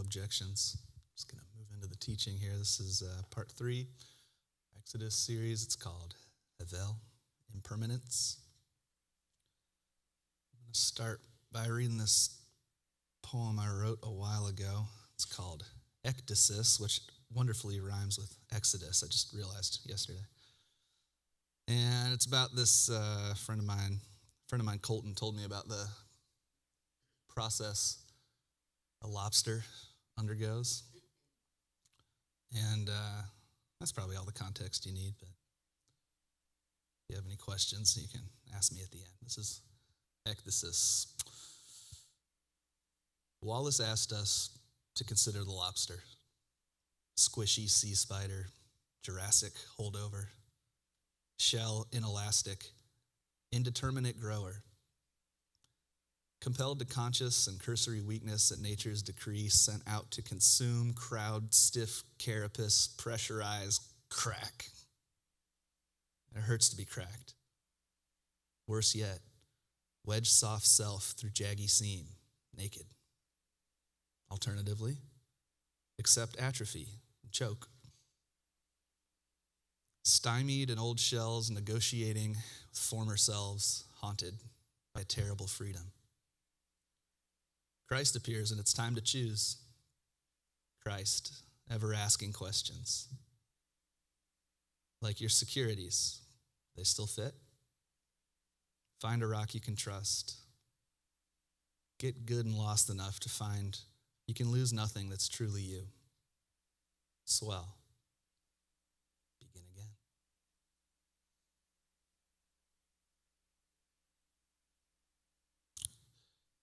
objections. Just going to move into the teaching here. This is part 3, Exodus series. It's called HEVEL, Impermanence. I'm going to start by reading this poem I wrote a while ago. It's called Ecdysis, which wonderfully rhymes with Exodus. I just realized yesterday. And it's about this friend of mine, Colton, told me about the process a lobster undergoes. And that's probably all the context you need, but if you have any questions, you can ask me at the end. This is Ecdysis. Wallace asked us to consider the lobster. Squishy sea spider, Jurassic holdover, shell inelastic, indeterminate grower. Compelled to conscious and cursory weakness at nature's decree, sent out to consume, crowd, stiff carapace, pressurize, crack. It hurts to be cracked. Worse yet, wedge soft self through jaggy seam, naked. Alternatively, accept atrophy, choke. Stymied in old shells, negotiating with former selves, haunted by terrible freedom. Christ appears and it's time to choose. Christ, ever asking questions. Like your securities, they still fit? Find a rock you can trust. Get good and lost enough to find you can lose nothing that's truly you. Swell. Begin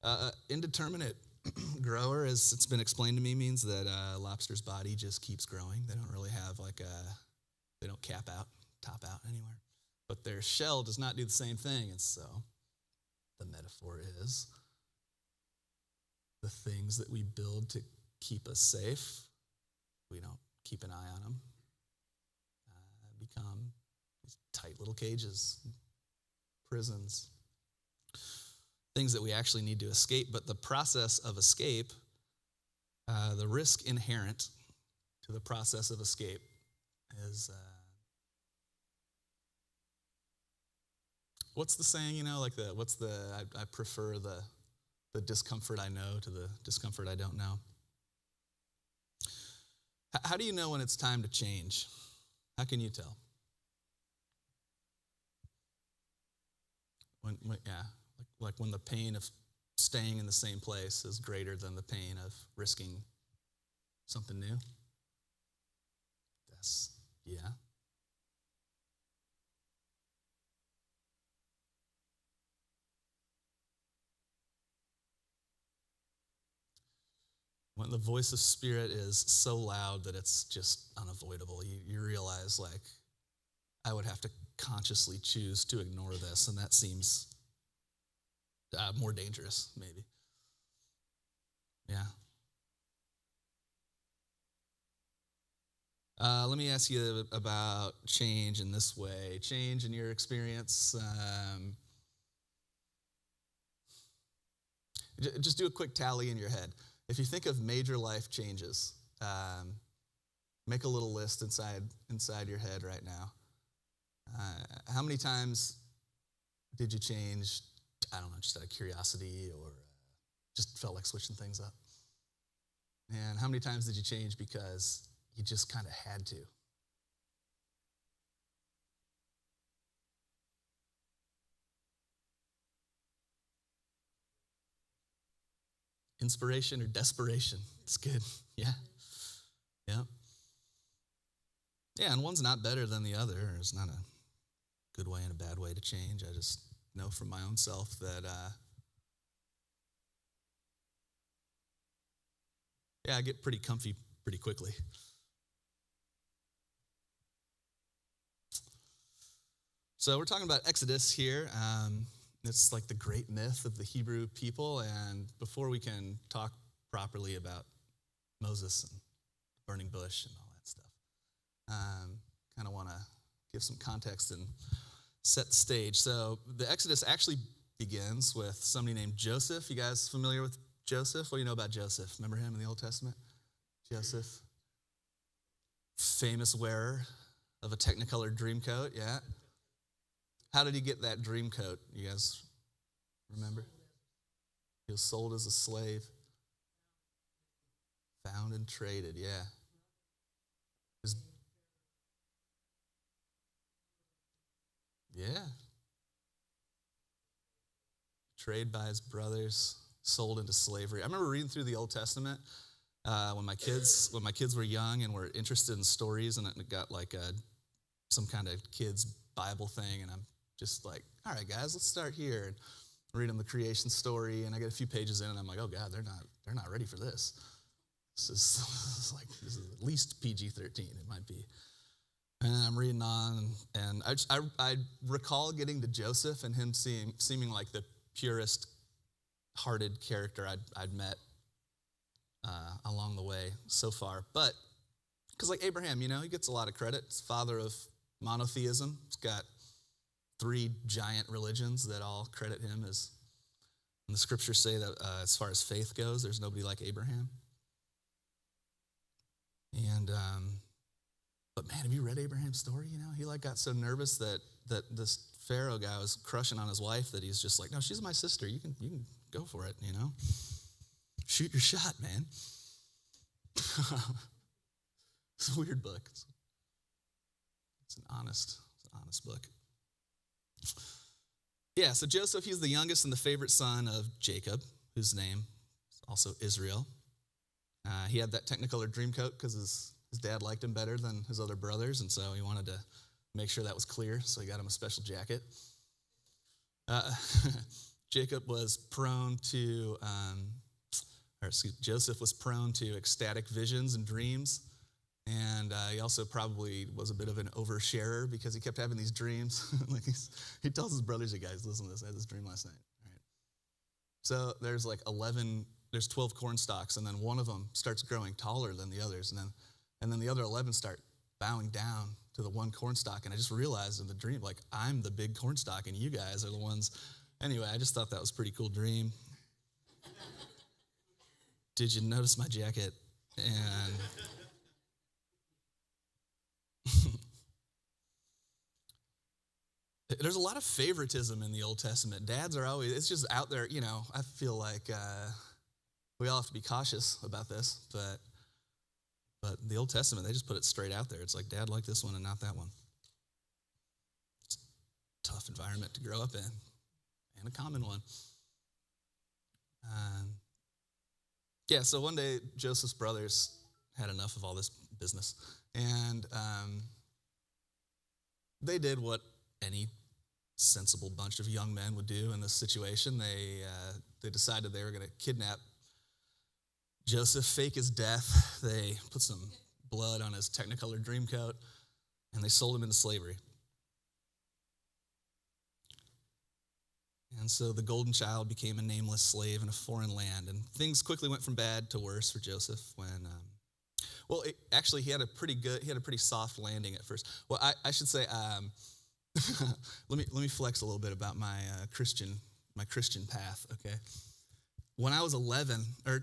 again. Indeterminate grower, as it's been explained to me, means that a lobster's body just keeps growing. They don't really have they don't top out anywhere. But their shell does not do the same thing. And so the metaphor is the things that we build to keep us safe, we don't keep an eye on them, become these tight little cages, prisons, things that we actually need to escape. But the process of escape, the risk inherent to the process of escape is, what's the saying, I prefer the discomfort I know to the discomfort I don't know. How do you know when it's time to change? How can you tell? When the pain of staying in the same place is greater than the pain of risking something new? Yeah. When the voice of spirit is so loud that it's just unavoidable, you realize, I would have to consciously choose to ignore this, and that seems more dangerous, maybe. Yeah. Let me ask you about change in this way. Change in your experience. Just do a quick tally in your head. If you think of major life changes, make a little list inside your head right now. How many times did you change, I don't know, just out of curiosity or just felt like switching things up? And how many times did you change because you just kind of had to? Inspiration or desperation? It's good. Yeah. Yeah. Yeah, and one's not better than the other. There's not a good way and a bad way to change. I just know from my own self that, I get pretty comfy pretty quickly. So we're talking about Exodus here. It's like the great myth of the Hebrew people, and before we can talk properly about Moses and the burning bush and all that stuff, kind of want to give some context and set the stage. So the Exodus actually begins with somebody named Joseph. You guys familiar with Joseph? What do you know about Joseph? Remember him in the Old Testament? Joseph, famous wearer of a Technicolor dream coat, yeah. How did he get that dream coat? You guys remember? He was sold as a slave. Found and traded, yeah. His, yeah. Betrayed by his brothers, sold into slavery. I remember reading through the Old Testament when my kids were young and were interested in stories, and it got like some kind of kids Bible thing, and I'm just like, all right, guys, let's start here and read them the creation story. And I get a few pages in, and I'm like, oh God, they're not ready for this. This is at least PG-13. It might be. And I'm reading on, and I recall getting to Joseph and him seeming like the purest hearted character I'd met along the way so far. But because like Abraham, he gets a lot of credit. He's father of monotheism. He's got 3 giant religions that all credit him as. And the scriptures say that as far as faith goes, there's nobody like Abraham. And but man, have you read Abraham's story? He like got so nervous that this Pharaoh guy was crushing on his wife that he's just like, no, she's my sister. You can go for it. Shoot your shot, man. It's a weird book. It's an honest book. Yeah, so Joseph, he's the youngest and the favorite son of Jacob, whose name is also Israel. He had that Technicolor dream coat because his dad liked him better than his other brothers, and so he wanted to make sure that was clear, so he got him a special jacket. Joseph was prone to ecstatic visions and dreams, and he also probably was a bit of an oversharer because he kept having these dreams. He tells his brothers, "Hey guys, listen to this. I had this dream last night." All right. So there's 12 corn stalks, and then one of them starts growing taller than the others, and then the other 11 start bowing down to the one corn stalk, and I just realized in the dream, I'm the big corn stalk, and you guys are the ones. Anyway, I just thought that was a pretty cool dream. Did you notice my jacket? And there's a lot of favoritism in the Old Testament. Dads are always, it's just out there, I feel like we all have to be cautious about this, but the Old Testament, they just put it straight out there. It's like, Dad liked this one and not that one. It's a tough environment to grow up in, and a common one. So one day, Joseph's brothers had enough of all this business, and they did what any sensible bunch of young men would do in this situation. They decided they were going to kidnap Joseph, fake his death. They put some blood on his Technicolor dream coat, and they sold him into slavery. And so the golden child became a nameless slave in a foreign land, and things quickly went from bad to worse for Joseph when, he had a pretty soft landing at first. Well, I should say, let me flex a little bit about my Christian path, okay? When I was 11, or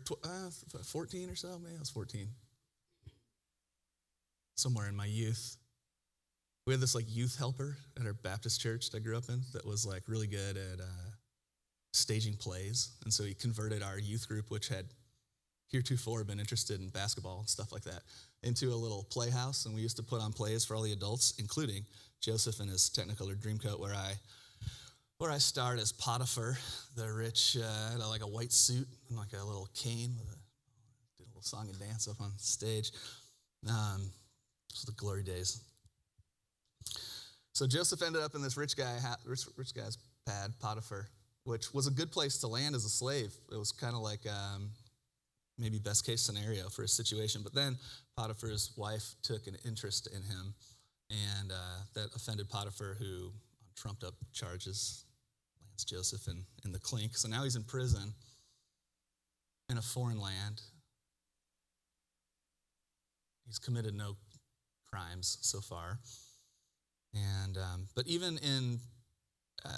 14 or so, maybe I was 14, somewhere in my youth, we had this youth helper at our Baptist church that I grew up in that was really good at staging plays. And so he converted our youth group, which had heretofore been interested in basketball and stuff like that, into a little playhouse. And we used to put on plays for all the adults, including Joseph in his Technicolor dreamcoat, where I starred as Potiphar, the rich, had a white suit and a little cane did a little song and dance up on stage. This was the glory days. So Joseph ended up in this rich guy's pad, Potiphar, which was a good place to land as a slave. It was kind of like maybe best case scenario for his situation. But then Potiphar's wife took an interest in him, and that offended Potiphar, who on trumped up charges lands Joseph in the clink. So now he's in prison in a foreign land. He's committed no crimes so far. And but even in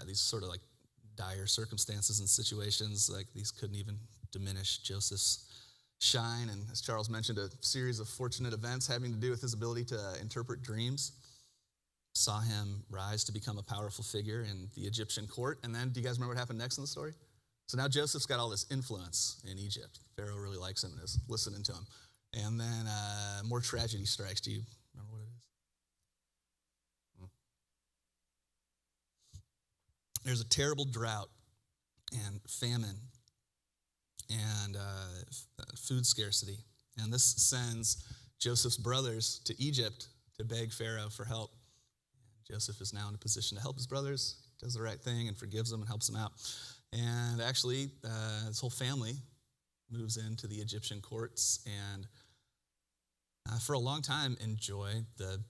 these sort of dire circumstances and situations, these couldn't even diminish Joseph's shine, and as Charles mentioned, a series of fortunate events having to do with his ability to interpret dreams. Saw him rise to become a powerful figure in the Egyptian court. And then, do you guys remember what happened next in the story? So now Joseph's got all this influence in Egypt. Pharaoh really likes him and is listening to him. And then more tragedy strikes. Do you remember what it is? There's a terrible drought and famine and food scarcity. And this sends Joseph's brothers to Egypt to beg Pharaoh for help. And Joseph is now in a position to help his brothers, does the right thing and forgives them and helps them out. And actually, his whole family moves into the Egyptian courts and for a long time enjoy the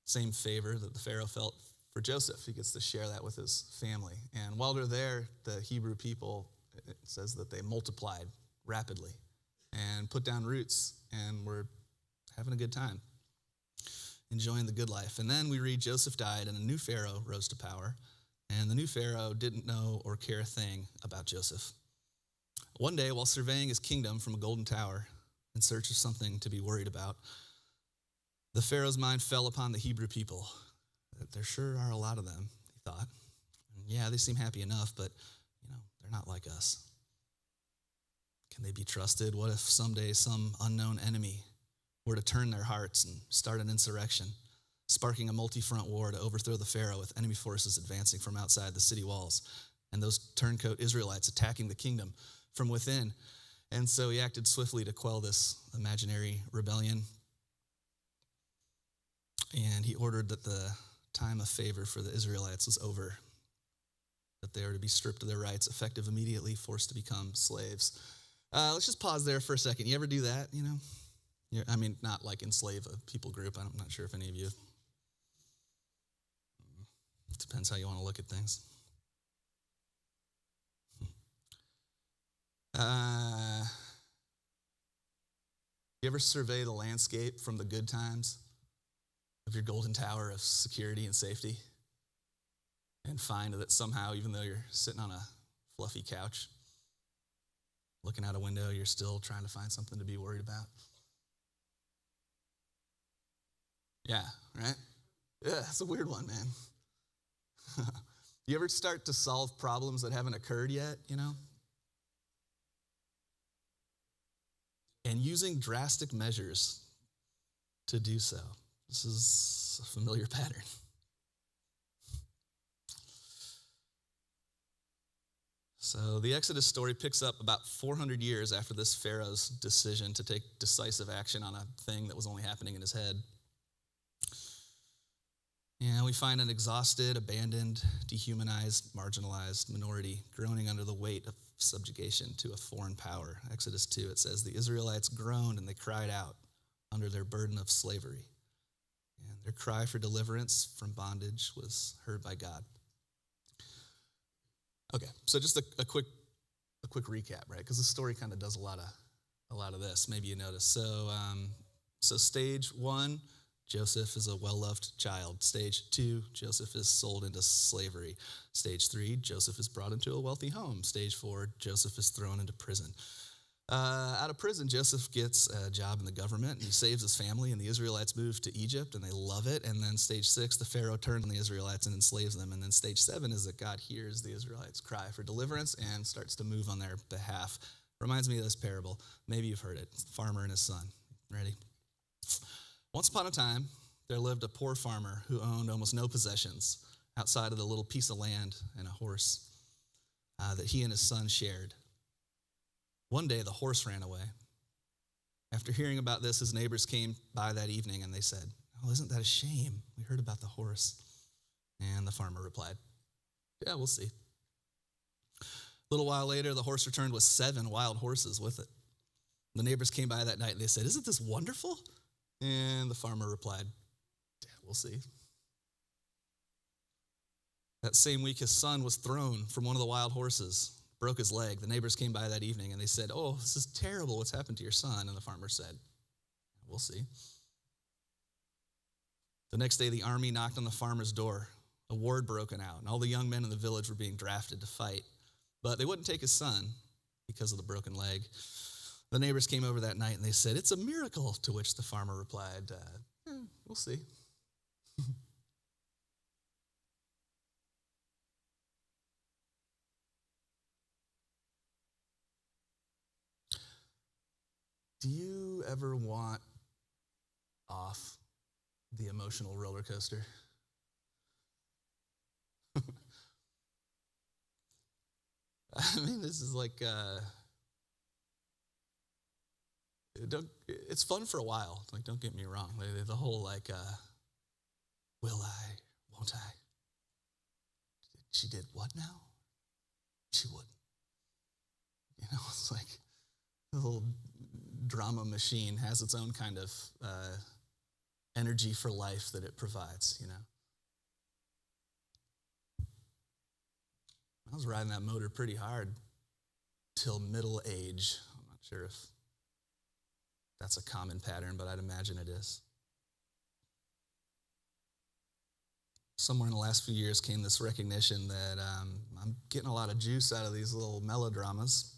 same favor that the Pharaoh felt for Joseph. He gets to share that with his family. And while they're there, the Hebrew people, it says that they multiplied rapidly and put down roots and were having a good time, enjoying the good life. And then we read Joseph died and a new Pharaoh rose to power. And the new Pharaoh didn't know or care a thing about Joseph. One day, while surveying his kingdom from a golden tower in search of something to be worried about, the Pharaoh's mind fell upon the Hebrew people. There sure are a lot of them, he thought. Yeah, they seem happy enough, but, they're not like us. Can they be trusted? What if someday some unknown enemy were to turn their hearts and start an insurrection, sparking a multi-front war to overthrow the Pharaoh with enemy forces advancing from outside the city walls and those turncoat Israelites attacking the kingdom from within? And so he acted swiftly to quell this imaginary rebellion. And he ordered that the time of favor for the Israelites was over, that they are to be stripped of their rights, effective immediately, forced to become slaves. Let's just pause there for a second. You ever do that, not like enslave a people group. I'm not sure if any of you. It depends how you want to look at things. You ever survey the landscape from the good times of your golden tower of security and safety and find that somehow, even though you're sitting on a fluffy couch, looking out a window, you're still trying to find something to be worried about? Yeah, right? Yeah, it's a weird one, man. You ever start to solve problems that haven't occurred yet, And using drastic measures to do so. This is a familiar pattern. So the Exodus story picks up about 400 years after this Pharaoh's decision to take decisive action on a thing that was only happening in his head. And we find an exhausted, abandoned, dehumanized, marginalized minority groaning under the weight of subjugation to a foreign power. Exodus 2, it says, the Israelites groaned and they cried out under their burden of slavery. And their cry for deliverance from bondage was heard by God. Okay, so just a quick recap, right? Because the story kind of does a lot of this. Maybe you noticed. So stage 1, Joseph is a well-loved child. Stage 2, Joseph is sold into slavery. Stage 3, Joseph is brought into a wealthy home. Stage 4, Joseph is thrown into prison. Out of prison, Joseph gets a job in the government, and he saves his family, and the Israelites move to Egypt, and they love it. And then stage 6, the Pharaoh turns on the Israelites and enslaves them. And then stage 7 is that God hears the Israelites' cry for deliverance and starts to move on their behalf. Reminds me of this parable. Maybe you've heard it. It's the farmer and his son. Ready? Once upon a time, there lived a poor farmer who owned almost no possessions outside of the little piece of land and a horse that he and his son shared. One day, the horse ran away. After hearing about this, his neighbors came by that evening and they said, "Oh, isn't that a shame? We heard about the horse." And the farmer replied, "Yeah, we'll see." A little while later, the horse returned with 7 wild horses with it. The neighbors came by that night and they said, "Isn't this wonderful?" And the farmer replied, "Yeah, we'll see." That same week, his son was thrown from one of the wild horses, broke his leg. The neighbors came by that evening and they said, "Oh, this is terrible. What's happened to your son?" And the farmer said, "We'll see." The next day, the army knocked on the farmer's door. A war had broken out, and all the young men in the village were being drafted to fight. But they wouldn't take his son because of the broken leg. The neighbors came over that night and they said, "It's a miracle," to which the farmer replied, "We'll see." Do you ever want off the emotional roller coaster? I mean, this is like, it's fun for a while. Like, don't get me wrong. The whole, like, will I, won't I? She did what now? She wouldn't. It's like the little drama machine has its own kind of energy for life that it provides, I was riding that motor pretty hard till middle age. I'm not sure if that's a common pattern, but I'd imagine it is. Somewhere in the last few years came this recognition that I'm getting a lot of juice out of these little melodramas,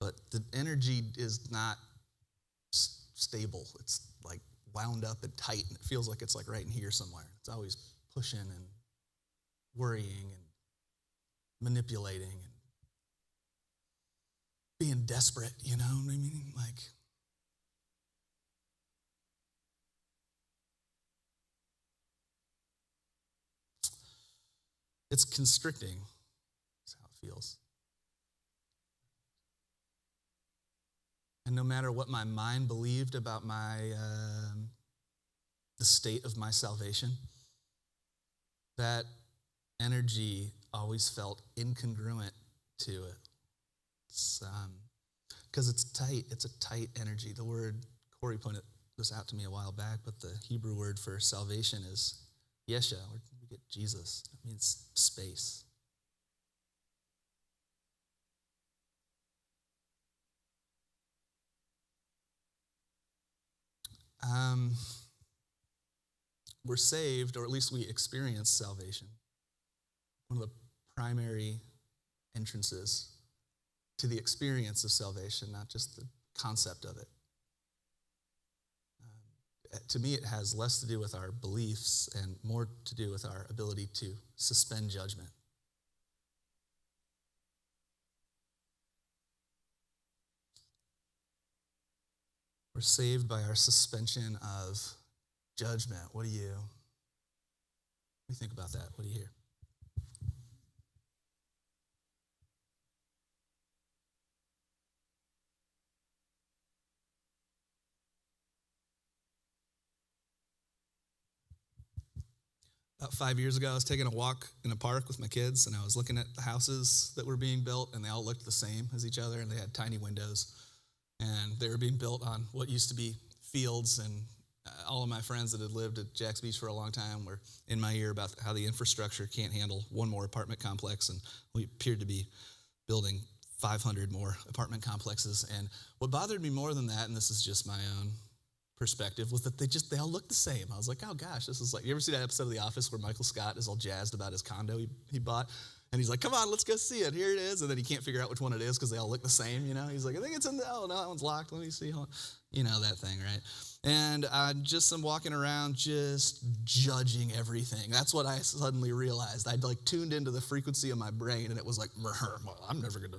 but the energy is not stable. It's like wound up and tight, and it feels like it's like right in here somewhere. It's always pushing and worrying and manipulating and being desperate, you know what I mean? Like, it's constricting. That's how it feels. And no matter what my mind believed about the state of my salvation, that energy always felt incongruent to it. Because it's tight. It's a tight energy. The word, Corey pointed this out to me a while back, but the Hebrew word for salvation is Yesha. We get Jesus. It means space. We're saved, or at least we experience salvation. One of the primary entrances to the experience of salvation, not just the concept of it. To me, it has less to do with our beliefs and more to do with our ability to suspend judgment. We're saved by our suspension of judgment. What do you think about that? What do you hear? About 5 years ago, I was taking a walk in a park with my kids, and I was looking at the houses that were being built, and they all looked the same as each other, and they had tiny windows. And they were being built on what used to be fields, and all of my friends that had lived at Jack's Beach for a long time were in my ear about how the infrastructure can't handle one more apartment complex, and we appeared to be building 500 more apartment complexes. And what bothered me more than that, and this is just my own perspective, was that they all look the same. I was like, oh gosh, this is like, you ever see that episode of The Office where Michael Scott is all jazzed about his condo he bought? And he's like, come on, let's go see it. Here it is. And then he can't figure out which one it is because they all look the same, He's like, I think it's in no, that one's locked. Let me see. That thing, right? And I am walking around just judging everything. That's what I suddenly realized. I'd like tuned into the frequency of my brain, and it was like, I'm never going to,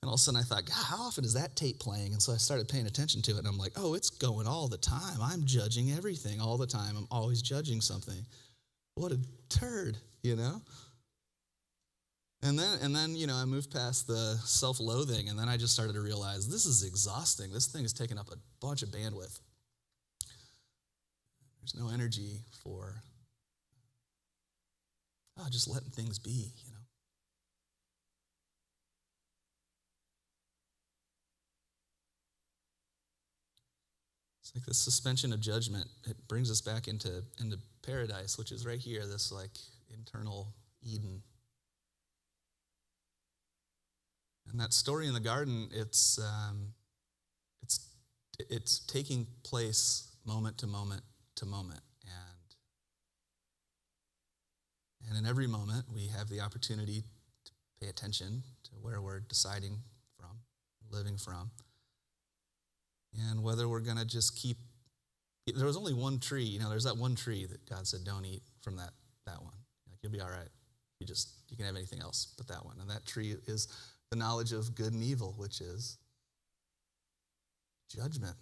and all of a sudden I thought, God, how often is that tape playing? And so I started paying attention to it, and I'm like, oh, it's going all the time. I'm judging everything all the time. I'm always judging something. What a turd, And then, I moved past the self-loathing, and then I just started to realize this is exhausting. This thing is taking up a bunch of bandwidth. There's no energy for just letting things be, It's like the suspension of judgment. It brings us back into paradise, which is right here, this like internal Eden. And that story in the garden, it's taking place moment to moment to moment. And in every moment, we have the opportunity to pay attention to where we're deciding from, living from, and whether we're going to just keep. There was only one tree, there's that one tree that God said, don't eat from that one. Like, you'll be all right. You can have anything else but that one. And that tree is the knowledge of good and evil, which is judgment.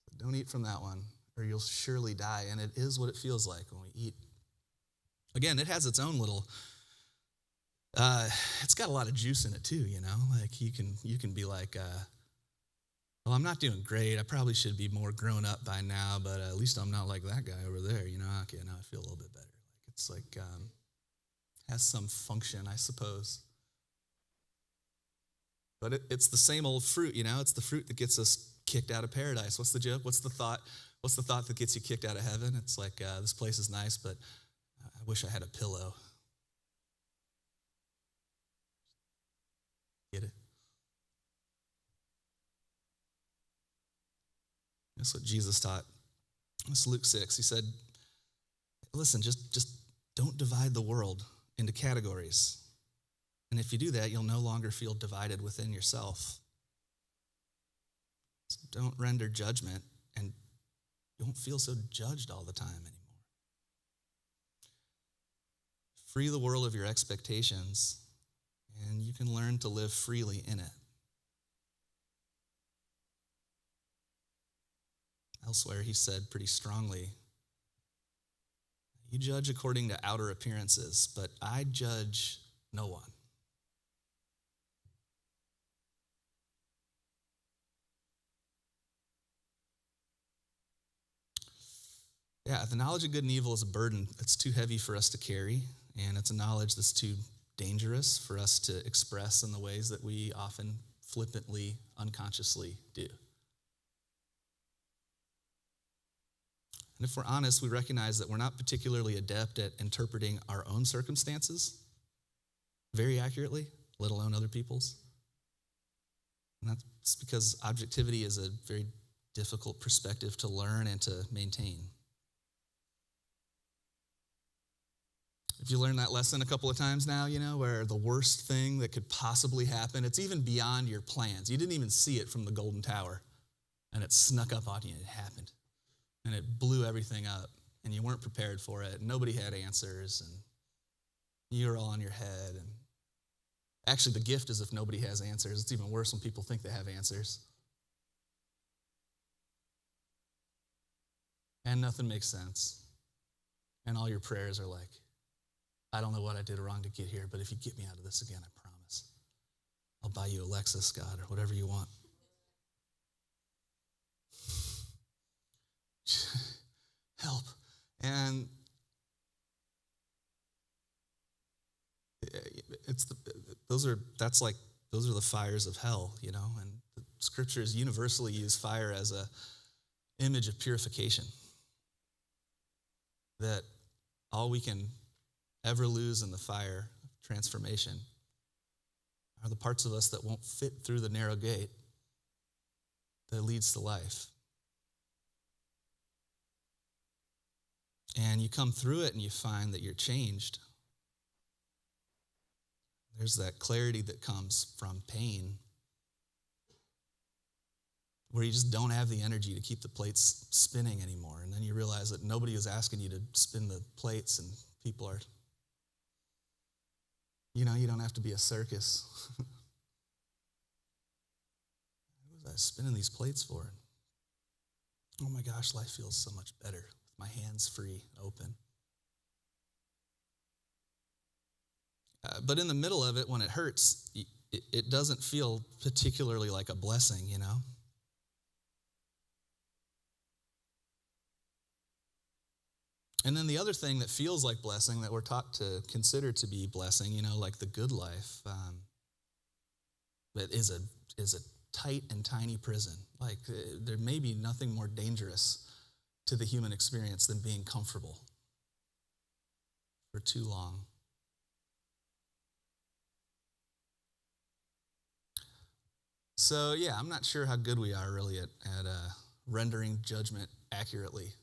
So don't eat from that one, or you'll surely die. And it is what it feels like when we eat. Again, it has its own little, it's got a lot of juice in it too, Like you can be like, well, I'm not doing great. I probably should be more grown up by now, but at least I'm not like that guy over there, Okay, now I feel a little bit better. It's like, has some function, I suppose. But it's the same old fruit, It's the fruit that gets us kicked out of paradise. What's the joke? What's the thought that gets you kicked out of heaven? It's like, this place is nice, but I wish I had a pillow. Get it? That's what Jesus taught. It's Luke 6. He said, listen, just don't divide the world into categories. And if you do that, you'll no longer feel divided within yourself. So don't render judgment, and you won't feel so judged all the time anymore. Free the world of your expectations, and you can learn to live freely in it. Elsewhere, he said pretty strongly, you judge according to outer appearances, but I judge no one. Yeah, the knowledge of good and evil is a burden that's too heavy for us to carry, and it's a knowledge that's too dangerous for us to express in the ways that we often flippantly, unconsciously do. And if we're honest, we recognize that we're not particularly adept at interpreting our own circumstances very accurately, let alone other people's. And that's because objectivity is a very difficult perspective to learn and to maintain. If you learned that lesson a couple of times now, where the worst thing that could possibly happen, it's even beyond your plans. You didn't even see it from the Golden Tower, and it snuck up on you and it happened. And it blew everything up, and you weren't prepared for it. Nobody had answers, and you were all in your head. And actually, the gift is if nobody has answers. It's even worse when people think they have answers. And nothing makes sense. And all your prayers are like, I don't know what I did wrong to get here, but if you get me out of this again, I promise, I'll buy you a Lexus, God, or whatever you want. Help. And those are the fires of hell, and the scriptures universally use fire as a image of purification. That all we can ever lose in the fire of transformation are the parts of us that won't fit through the narrow gate that leads to life. And you come through it and you find that you're changed. There's that clarity that comes from pain, where you just don't have the energy to keep the plates spinning anymore. And then you realize that nobody is asking you to spin the plates, and people are, you don't have to be a circus. What was I spinning these plates for? Oh my gosh, life feels so much better. My hands free, open. But in the middle of it, when it hurts, it doesn't feel particularly like a blessing, And then the other thing that feels like blessing that we're taught to consider to be blessing, like the good life, that is a tight and tiny prison. Like there may be nothing more dangerous to the human experience than being comfortable for too long. So I'm not sure how good we are really at rendering judgment accurately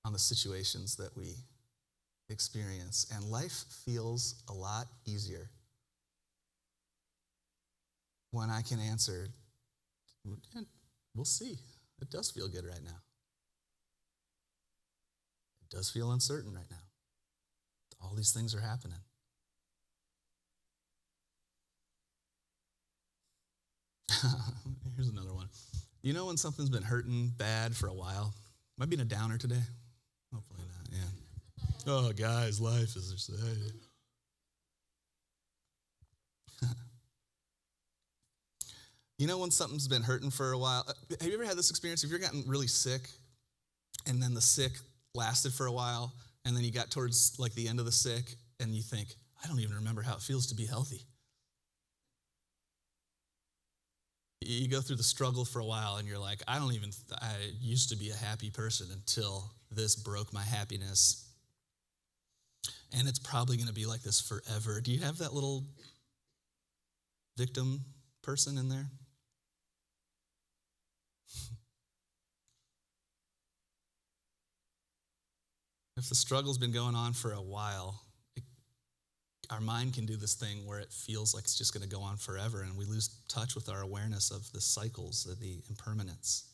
on the situations that we experience, and life feels a lot easier when I can answer, we'll see. It does feel good right now. It does feel uncertain right now. All these things are happening. Here's another one. You know when something's been hurting bad for a while? Am I being a downer today? Hopefully not, yeah. Oh, guys, life is just, You know when something's been hurting for a while? Have you ever had this experience? Have you ever gotten really sick and then the sick lasted for a while and then you got towards like the end of the sick and you think, I don't even remember how it feels to be healthy. You go through the struggle for a while and you're like, I used to be a happy person until this broke my happiness. And it's probably going to be like this forever. Do you have that little victim person in there? If the struggle's been going on for a while, our mind can do this thing where it feels like it's just going to go on forever, and we lose touch with our awareness of the cycles, of the impermanence.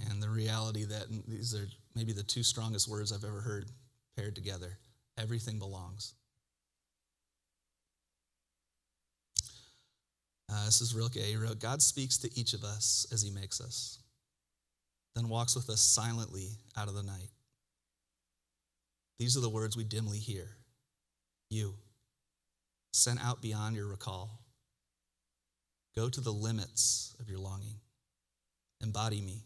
And the reality that these are maybe the two strongest words I've ever heard paired together. Everything belongs. This is Rilke. He wrote, God speaks to each of us as he makes us, then walks with us silently out of the night. These are the words we dimly hear. You, sent out beyond your recall. Go to the limits of your longing. Embody me.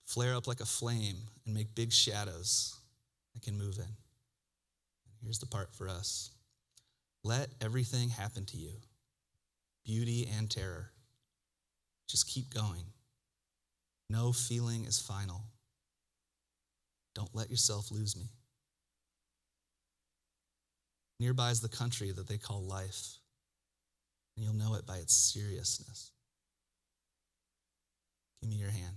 Flare up like a flame and make big shadows I can move in. And here's the part for us. Let everything happen to you. Beauty and terror. Just keep going. No feeling is final. Don't let yourself lose me. Nearby is the country that they call life, and you'll know it by its seriousness. Give me your hand.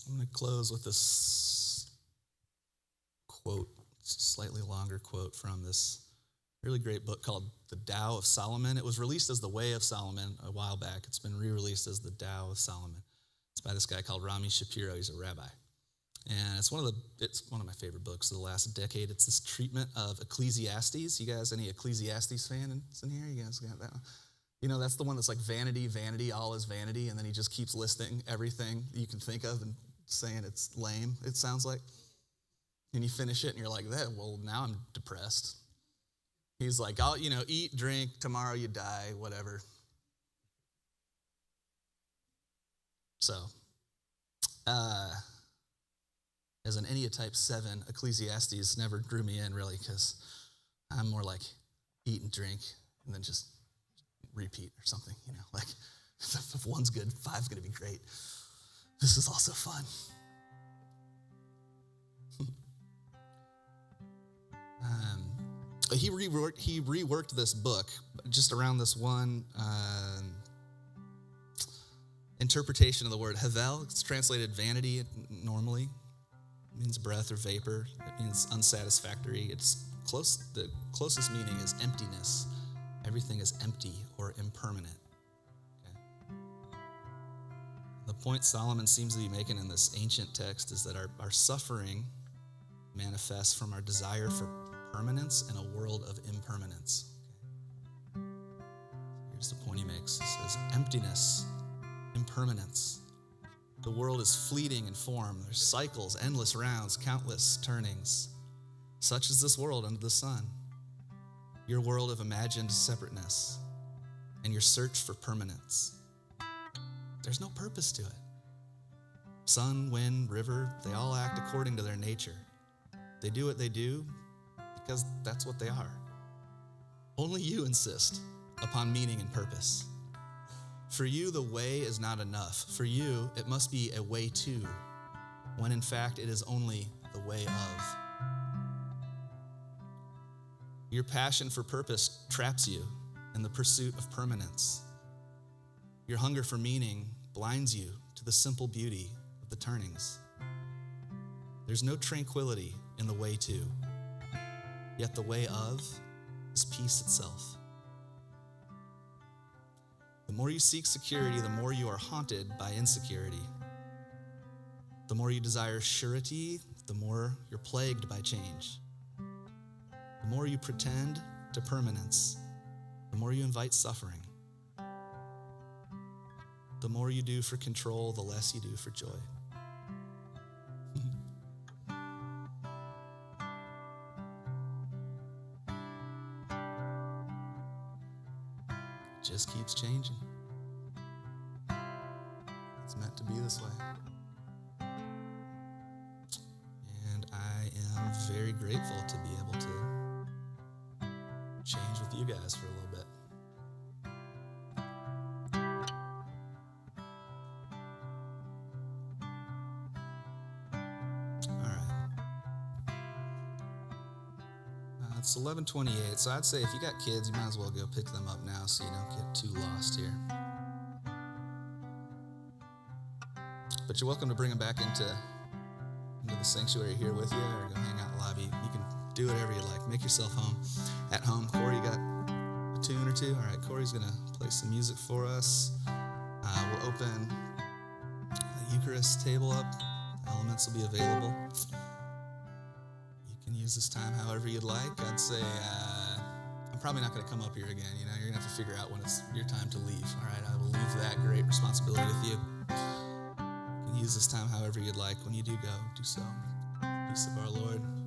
I'm going to close with this quote, it's a slightly longer quote from this really great book called The Tao of Solomon. It was released as The Way of Solomon a while back. It's been re-released as The Tao of Solomon. It's by this guy called Rami Shapiro. He's a rabbi. And it's one of my favorite books of the last decade. It's this treatment of Ecclesiastes. You guys, any Ecclesiastes fans in here? You guys got that one? You know, that's the one that's like vanity, vanity, all is vanity, and then he just keeps listing everything you can think of and saying it's lame, it sounds like. And you finish it and you're like, well, now I'm depressed. He's like, eat, drink, tomorrow you die, whatever. So, as an Ennea type 7, Ecclesiastes never drew me in really because I'm more like eat and drink and then just repeat or something, like if one's good, 5's going to be great. This is also fun. He reworked this book just around this one interpretation of the word HEVEL. It's translated vanity normally. It means breath or vapor. It means unsatisfactory. The closest meaning is emptiness. Everything is empty or impermanent. Okay? The point Solomon seems to be making in this ancient text is that our suffering manifests from our desire for permanence in a world of impermanence. Okay? Here's the point he makes. He says, emptiness, impermanence. The world is fleeting in form. There's cycles, endless rounds, countless turnings. Such is this world under the sun. Your world of imagined separateness and your search for permanence. There's no purpose to it. Sun, wind, river, they all act according to their nature. They do what they do because that's what they are. Only you insist upon meaning and purpose. For you, the way is not enough. For you, it must be a way to, when in fact it is only the way of. Your passion for purpose traps you in the pursuit of permanence. Your hunger for meaning blinds you to the simple beauty of the turnings. There's no tranquility in the way to, yet the way of is peace itself. The more you seek security, the more you are haunted by insecurity. The more you desire surety, the more you're plagued by change. The more you pretend to permanence, the more you invite suffering. The more you do for control, the less you do for joy. It just keeps changing. It's meant to be this way. And I am very grateful to be able to change with you guys for a little bit. It's 11:28, so I'd say if you got kids, you might as well go pick them up now so you don't get too lost here. But you're welcome to bring them back into the sanctuary here with you, or go hang out in the lobby. You can do whatever you like. Make yourself at home. Corey, you got a tune or two? All right, Corey's going to play some music for us. We'll open the Eucharist table up. The elements will be available. Use this time however you'd like. I'd say I'm probably not going to come up here again. You're going to have to figure out when it's your time to leave. All right, I will leave that great responsibility with you. You can use this time however you'd like. When you do go, do so. Peace of our Lord.